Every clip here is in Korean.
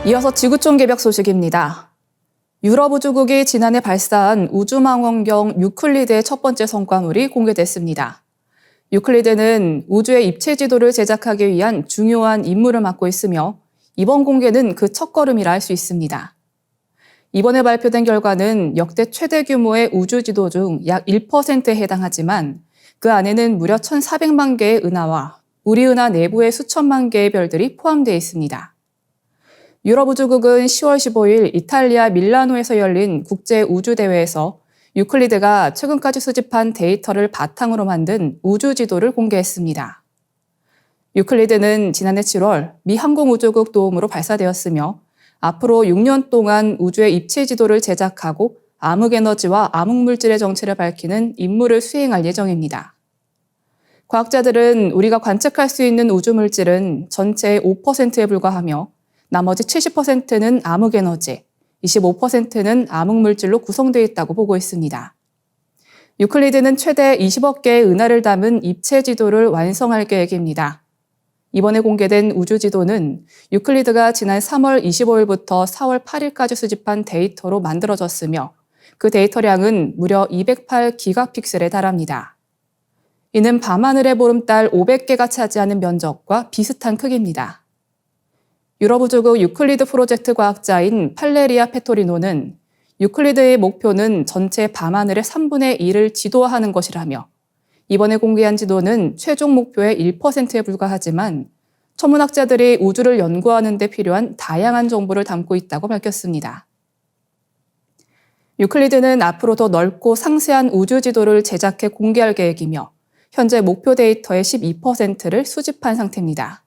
이어서 지구촌 개벽 소식입니다. 유럽 우주국이 지난해 발사한 우주망원경 유클리드의 첫 번째 성과물이 공개됐습니다. 유클리드는 우주의 입체 지도를 제작하기 위한 중요한 임무를 맡고 있으며 이번 공개는 그 첫걸음이라 할 수 있습니다. 이번에 발표된 결과는 역대 최대 규모의 우주 지도 중 약 1%에 해당하지만 그 안에는 무려 1,400만 개의 은하와 우리 은하 내부의 수천만 개의 별들이 포함되어 있습니다. 유럽우주국은 10월 15일 이탈리아 밀라노에서 열린 국제우주대회에서 유클리드가 최근까지 수집한 데이터를 바탕으로 만든 우주지도를 공개했습니다. 유클리드는 지난해 7월 미 항공우주국 도움으로 발사되었으며 앞으로 6년 동안 우주의 입체 지도를 제작하고 암흑에너지와 암흑물질의 정체를 밝히는 임무를 수행할 예정입니다. 과학자들은 우리가 관측할 수 있는 우주물질은 전체의 5%에 불과하며 나머지 70%는 암흑에너지, 25%는 암흑물질로 구성되어 있다고 보고 있습니다. 유클리드는 최대 20억 개의 은하를 담은 입체 지도를 완성할 계획입니다. 이번에 공개된 우주지도는 유클리드가 지난 3월 25일부터 4월 8일까지 수집한 데이터로 만들어졌으며 그 데이터량은 무려 208기가픽셀에 달합니다. 이는 밤하늘의 보름달 500개가 차지하는 면적과 비슷한 크기입니다. 유럽우주국 유클리드 프로젝트 과학자인 팔레리아 페토리노는 유클리드의 목표는 전체 밤하늘의 3분의 1을 지도화하는 것이라며 이번에 공개한 지도는 최종 목표의 1%에 불과하지만 천문학자들이 우주를 연구하는 데 필요한 다양한 정보를 담고 있다고 밝혔습니다. 유클리드는 앞으로 더 넓고 상세한 우주 지도를 제작해 공개할 계획이며 현재 목표 데이터의 12%를 수집한 상태입니다.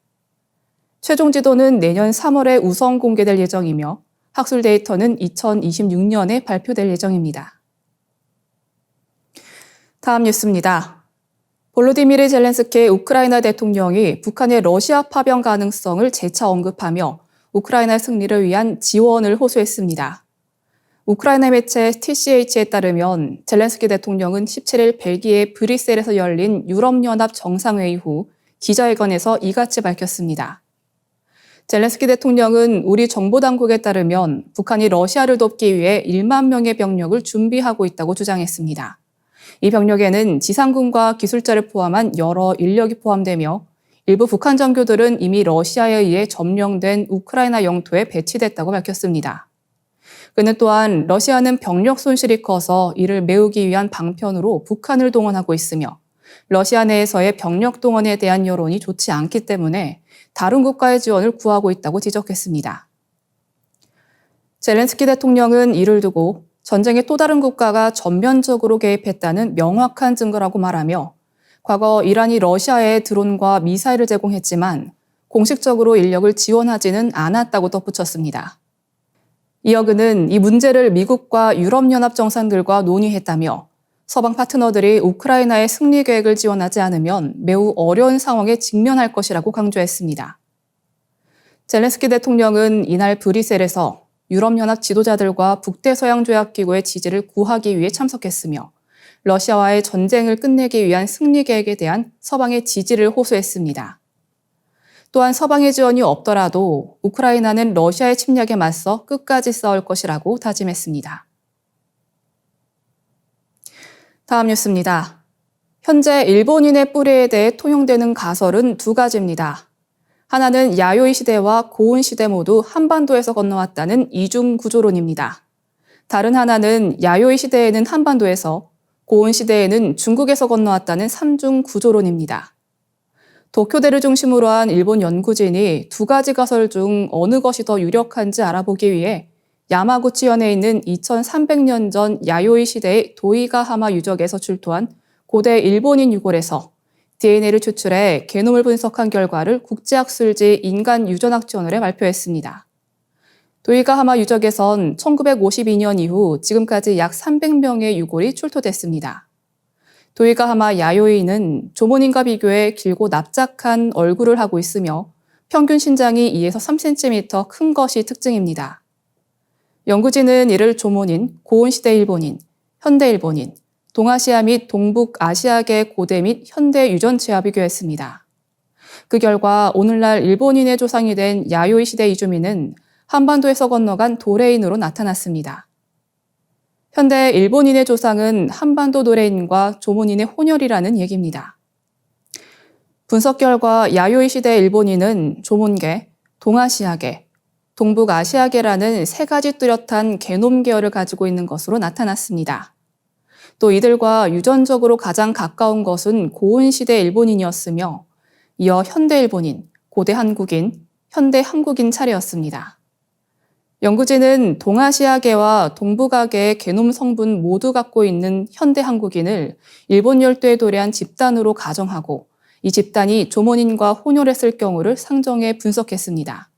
최종 지도는 내년 3월에 우선 공개될 예정이며 학술 데이터는 2026년에 발표될 예정입니다. 다음 뉴스입니다. 볼로디미르 젤렌스키 우크라이나 대통령이 북한의 러시아 파병 가능성을 재차 언급하며 우크라이나 승리를 위한 지원을 호소했습니다. 우크라이나 매체 TCH에 따르면 젤렌스키 대통령은 17일 벨기에 브뤼셀에서 열린 유럽연합 정상회의 후 기자회견에서 이같이 밝혔습니다. 젤렌스키 대통령은 우리 정보당국에 따르면 북한이 러시아를 돕기 위해 1만 명의 병력을 준비하고 있다고 주장했습니다. 이 병력에는 지상군과 기술자를 포함한 여러 인력이 포함되며 일부 북한 정교들은 이미 러시아에 의해 점령된 우크라이나 영토에 배치됐다고 밝혔습니다. 그는 또한 러시아는 병력 손실이 커서 이를 메우기 위한 방편으로 북한을 동원하고 있으며 러시아 내에서의 병력 동원에 대한 여론이 좋지 않기 때문에 다른 국가의 지원을 구하고 있다고 지적했습니다. 젤렌스키 대통령은 이를 두고 전쟁의 또 다른 국가가 전면적으로 개입했다는 명확한 증거라고 말하며 과거 이란이 러시아에 드론과 미사일을 제공했지만 공식적으로 인력을 지원하지는 않았다고 덧붙였습니다. 이어 그는 이 문제를 미국과 유럽연합 정상들과 논의했다며 서방 파트너들이 우크라이나의 승리 계획을 지원하지 않으면 매우 어려운 상황에 직면할 것이라고 강조했습니다. 젤렌스키 대통령은 이날 브뤼셀에서 유럽연합 지도자들과 북대서양조약기구의 지지를 구하기 위해 참석했으며 러시아와의 전쟁을 끝내기 위한 승리 계획에 대한 서방의 지지를 호소했습니다. 또한 서방의 지원이 없더라도 우크라이나는 러시아의 침략에 맞서 끝까지 싸울 것이라고 다짐했습니다. 다음 뉴스입니다. 현재 일본인의 뿌리에 대해 통용되는 가설은 두 가지입니다. 하나는 야요이 시대와 고운 시대 모두 한반도에서 건너왔다는 이중 구조론입니다. 다른 하나는 야요이 시대에는 한반도에서, 고운 시대에는 중국에서 건너왔다는 삼중 구조론입니다. 도쿄대를 중심으로 한 일본 연구진이 두 가지 가설 중 어느 것이 더 유력한지 알아보기 위해 야마구치현에 있는 2300년 전 야요이 시대의 도이가하마 유적에서 출토한 고대 일본인 유골에서 DNA를 추출해 게놈을 분석한 결과를 국제학술지 인간유전학저널에 발표했습니다. 도이가하마 유적에선 1952년 이후 지금까지 약 300명의 유골이 출토됐습니다. 도이가하마 야요이는 조몬인과 비교해 길고 납작한 얼굴을 하고 있으며 평균 신장이 2에서 3cm 큰 것이 특징입니다. 연구진은 이를 조몬인, 고온시대 일본인, 현대 일본인, 동아시아 및 동북아시아계 고대 및 현대 유전체와 비교했습니다. 그 결과 오늘날 일본인의 조상이 된 야요이 시대 이주민은 한반도에서 건너간 도레인으로 나타났습니다. 현대 일본인의 조상은 한반도 도레인과 조문인의 혼혈이라는 얘기입니다. 분석 결과 야요이 시대 일본인은 조문계, 동아시아계, 동북아시아계라는 세 가지 뚜렷한 게놈 계열을 가지고 있는 것으로 나타났습니다. 또 이들과 유전적으로 가장 가까운 것은 고은시대 일본인이었으며 이어 현대 일본인, 고대 한국인, 현대 한국인 차례였습니다. 연구진은 동아시아계와 동북아계의 게놈 성분 모두 갖고 있는 현대 한국인을 일본 열도에 도래한 집단으로 가정하고 이 집단이 조문인과 혼혈했을 경우를 상정해 분석했습니다.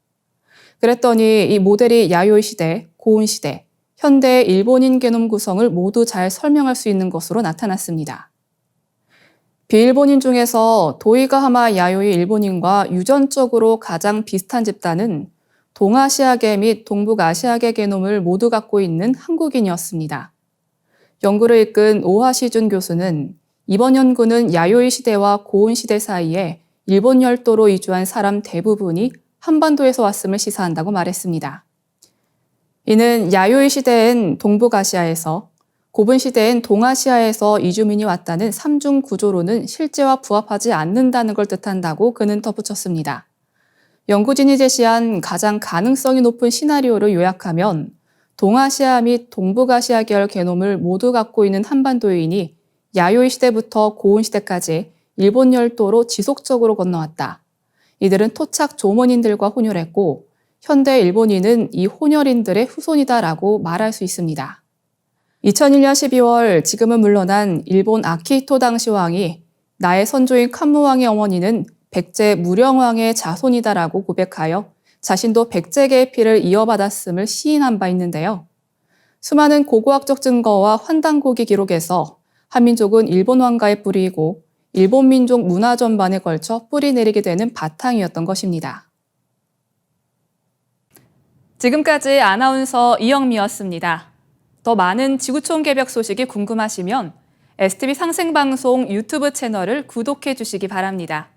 그랬더니 이 모델이 야요이 시대, 고은 시대, 현대 일본인 게놈 구성을 모두 잘 설명할 수 있는 것으로 나타났습니다. 비일본인 중에서 도이가하마 야요이 일본인과 유전적으로 가장 비슷한 집단은 동아시아계 및 동북아시아계 게놈을 모두 갖고 있는 한국인이었습니다. 연구를 이끈 오하시준 교수는 이번 연구는 야요이 시대와 고은 시대 사이에 일본 열도로 이주한 사람 대부분이 한반도에서 왔음을 시사한다고 말했습니다. 이는 야요이 시대엔 동북아시아에서, 고분 시대엔 동아시아에서 이주민이 왔다는 삼중 구조로는 실제와 부합하지 않는다는 걸 뜻한다고 그는 덧붙였습니다. 연구진이 제시한 가장 가능성이 높은 시나리오를 요약하면 동아시아 및 동북아시아 계열 게놈을 모두 갖고 있는 한반도인이 야요이 시대부터 고은 시대까지 일본 열도로 지속적으로 건너왔다. 이들은 토착 조문인들과 혼혈했고 현대 일본인은 이 혼혈인들의 후손이다라고 말할 수 있습니다. 2001년 12월 지금은 물러난 일본 아키히토 당시 왕이 나의 선조인 칸무왕의 어머니는 백제 무령왕의 자손이다라고 고백하여 자신도 백제계의 피를 이어받았음을 시인한 바 있는데요. 수많은 고고학적 증거와 환단고기 기록에서 한민족은 일본 왕가의 뿌리이고 일본 민족 문화 전반에 걸쳐 뿌리 내리게 되는 바탕이었던 것입니다. 지금까지 아나운서 이영미였습니다. 더 많은 지구촌 개벽 소식이 궁금하시면 STV 상생방송 유튜브 채널을 구독해 주시기 바랍니다.